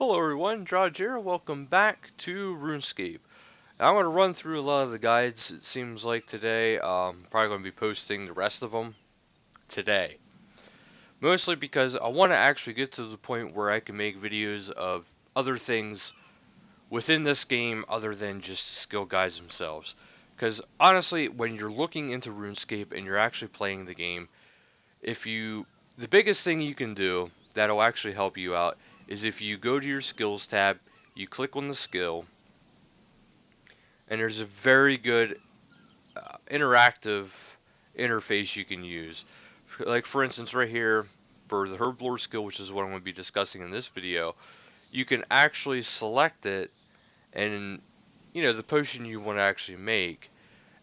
Hello everyone, Drodge here. Welcome back to RuneScape. I'm going to run through a lot of the guides, it seems like today. Probably going to be posting the rest of them today. Mostly because I want to actually get to the point where I can make videos of other things within this game other than just skill guides themselves. Because honestly, when you're looking into RuneScape and you're actually playing the game, if you the biggest thing you can do that'll actually help you out is if you go to your skills tab, you click on the skill, and there's a very good interactive interface you can use. Like for instance, right here for the Herblore skill, which is what I'm going to be discussing in this video, you can actually select it and the potion you want to actually make,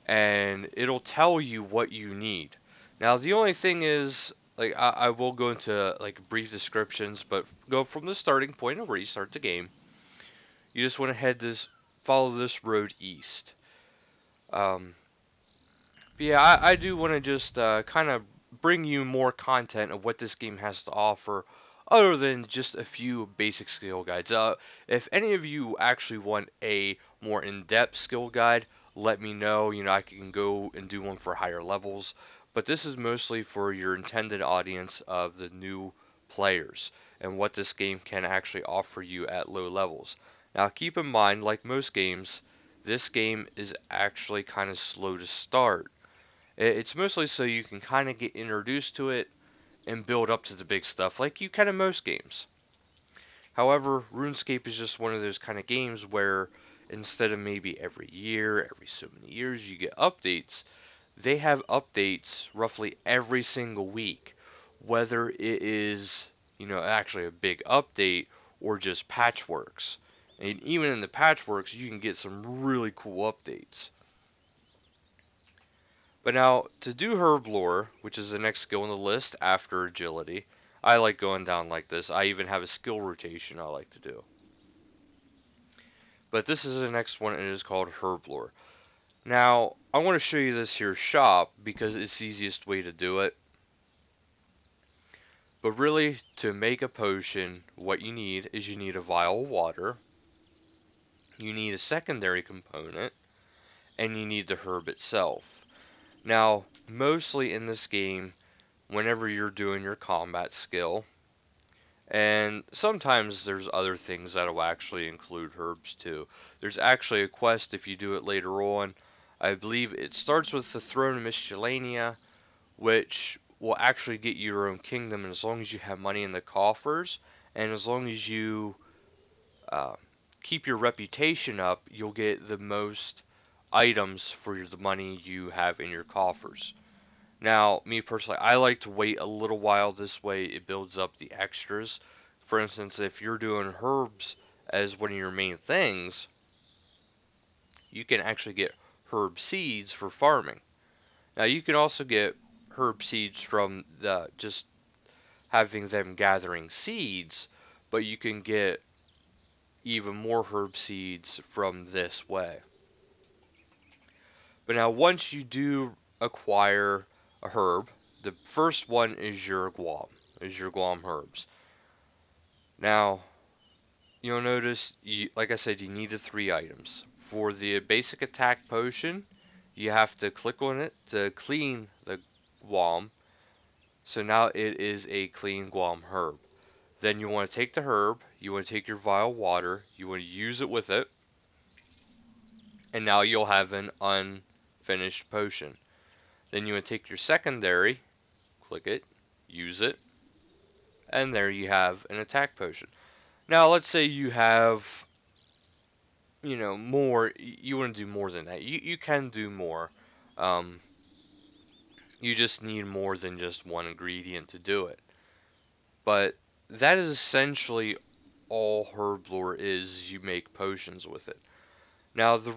and it'll tell you what you need. Now the only thing is, like I will go into like brief descriptions, but go from the starting point of where you start the game. You just want to follow this road east. Um, but yeah, I do want to just kind of bring you more content of what this game has to offer, other than just a few basic skill guides. If any of you actually want a more in-depth skill guide, let me know. I can go and do one for higher levels, but this is mostly for your intended audience of the new players and what this game can actually offer you at low levels. Now, keep in mind, like most games, this game is actually kind of slow to start. It's mostly so you can kind of get introduced to it and build up to the big stuff like you can in most games. However, RuneScape is just one of those kind of games where instead of maybe every year, every so many years, you get updates, they have updates roughly every single week, whether it is, actually a big update or just patchworks. And even in the patchworks, you can get some really cool updates. But now, to do Herblore, which is the next skill on the list after Agility, I like going down like this. I even have a skill rotation I like to do. But this is the next one, and it is called Herblore. Now, I want to show you this here shop because it's the easiest way to do it. But really, to make a potion, what you need is you need a vial of water, you need a secondary component, and you need the herb itself. Now, mostly in this game, whenever you're doing your combat skill, and sometimes there's other things that will actually include herbs too. There's actually a quest if you do it later on. I believe it starts with the Throne of Miscellanea, which will actually get you your own kingdom, and as long as you have money in the coffers, and as long as you uh, keep your reputation up, you'll get the most items for the money you have in your coffers. Now, me personally, I like to wait a little while. This way it builds up the extras. For instance, if you're doing herbs as one of your main things, you can actually get herb seeds for farming. Now, you can also get herb seeds from just having them gathering seeds, but you can get even more herb seeds from this way. But now, once you do acquire a herb, the first one is your Guam herbs. Now, you'll notice, like I said, you need the three items. For the basic attack potion, you have to click on it to clean the Guam. So now it is a clean Guam herb. Then you want to take the herb, you want to take your vial of water, you want to use it with it, and now you'll have an unfinished potion. Then you want to take your secondary, click it, use it, and there you have an attack potion. Now, let's say you have, more, you want to do more than that. You can do more. Um, you just need more than just one ingredient to do it. But that is essentially all Herblore is. You make potions with it. Now, the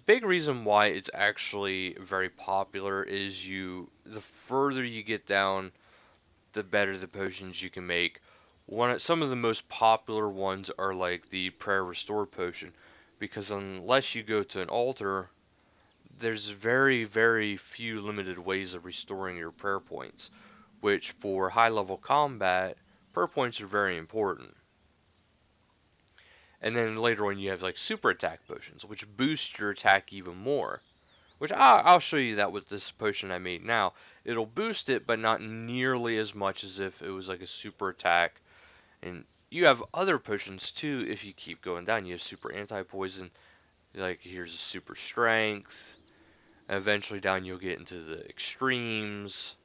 big reason why it's actually very popular is the further you get down, the better the potions you can make. Some of the most popular ones are like the prayer restore potion, because unless you go to an altar, there's very, very few limited ways of restoring your prayer points, which for high level combat, prayer points are very important. And then later on you have like super attack potions, which boost your attack even more. Which I'll show you that with this potion I made now. It'll boost it, but not nearly as much as if it was like a super attack. And you have other potions too if you keep going down. You have super anti-poison, like here's a super strength. And eventually down you'll get into the extremes.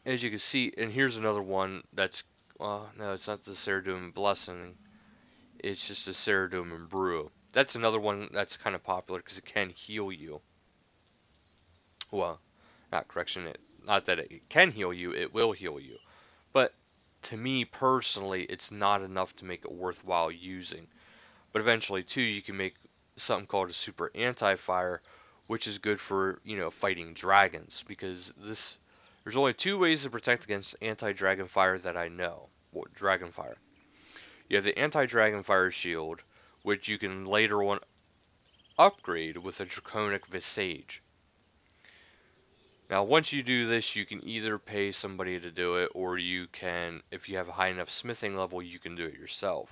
As you can see, and here's another one that's, well, no, it's not the Ceridum Blessing. It's just a Ceridum Brew. That's another one that's kind of popular because it can heal you. Well, not correction, not that it can heal you, it will heal you. But to me personally, it's not enough to make it worthwhile using. But eventually, too, you can make something called a super anti-fire, which is good for, fighting dragons. Because there's only two ways to protect against anti-dragon fire that I know. Well, dragon fire. You have the anti-dragon fire shield, which you can later on upgrade with a draconic visage. Now, once you do this, you can either pay somebody to do it, or you can, if you have a high enough smithing level, you can do it yourself.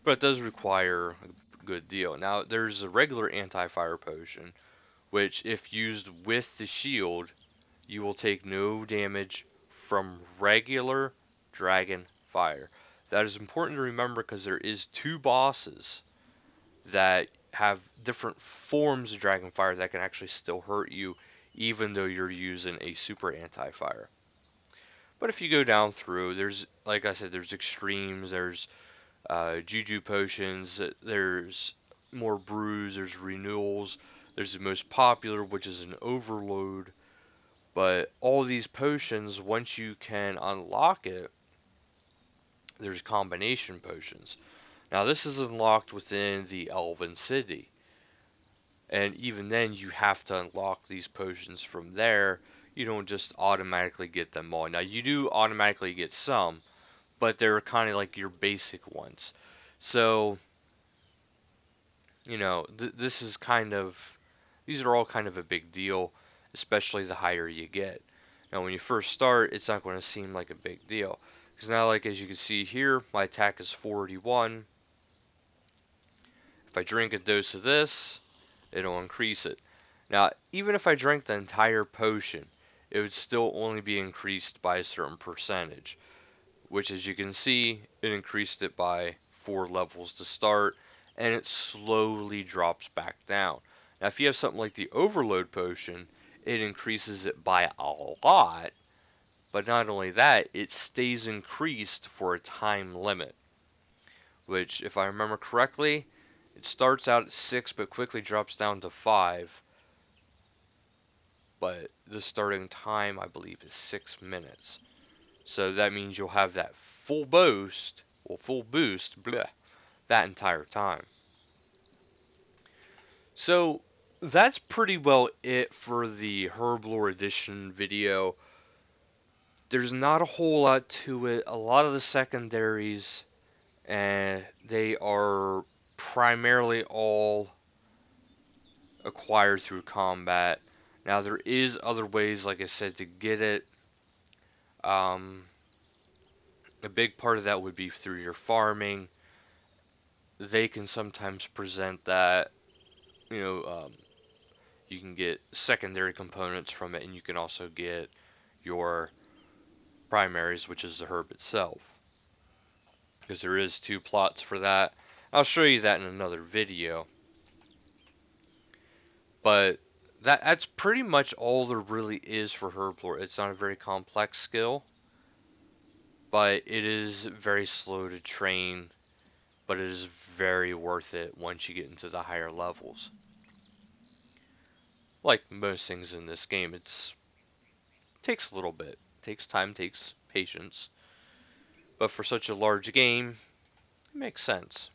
But it does require a good deal. Now, there's a regular anti-fire potion, which if used with the shield, you will take no damage from regular dragon fire. That is important to remember because there is two bosses that have different forms of dragon fire that can actually still hurt you even though you're using a super anti-fire. But if you go down through, there's, like I said, there's extremes, there's juju potions, there's more brews, there's renewals, there's the most popular, which is an overload. But all these potions, once you can unlock it, there's combination potions. Now this is unlocked within the Elven City. And even then, you have to unlock these potions from there. You don't just automatically get them all. Now, you do automatically get some, but they're kind of like your basic ones. So, this is these are all kind of a big deal, especially the higher you get. Now, when you first start, it's not going to seem like a big deal. Because now, like as you can see here, my attack is 41. If I drink a dose of this, it'll increase it. Now, even if I drank the entire potion, it would still only be increased by a certain percentage, which as you can see, it increased it by 4 levels to start, and it slowly drops back down. Now, if you have something like the Overload Potion, it increases it by a lot, but not only that, it stays increased for a time limit, which, if I remember correctly, it starts out at 6 but quickly drops down to 5. But the starting time, I believe, is 6 minutes. So that means you'll have that full boost, that entire time. So that's pretty well it for the Herblore Edition video. There's not a whole lot to it. A lot of the secondaries, and they are primarily all acquired through combat. Now there is other ways, like I said, to get it. A big part of that would be through your farming. They can sometimes present that, you know, um, you can get secondary components from it, and you can also get your primaries, which is the herb itself. Because there is 2 plots for that. I'll show you that in another video. But that's pretty much all there really is for Herblore. It's not a very complex skill, but it is very slow to train, but it is very worth it once you get into the higher levels. Like most things in this game, it takes a little bit. It takes time, takes patience. But for such a large game, it makes sense.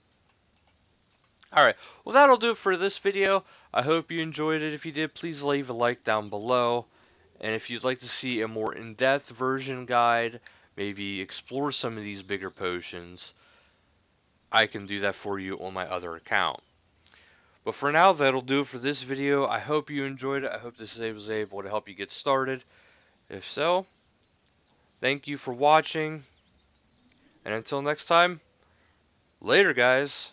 Alright, well that'll do it for this video. I hope you enjoyed it. If you did, please leave a like down below. And if you'd like to see a more in-depth version guide, maybe explore some of these bigger potions, I can do that for you on my other account. But for now, that'll do it for this video. I hope you enjoyed it. I hope this was able to help you get started. If so, thank you for watching. And until next time, Later, guys.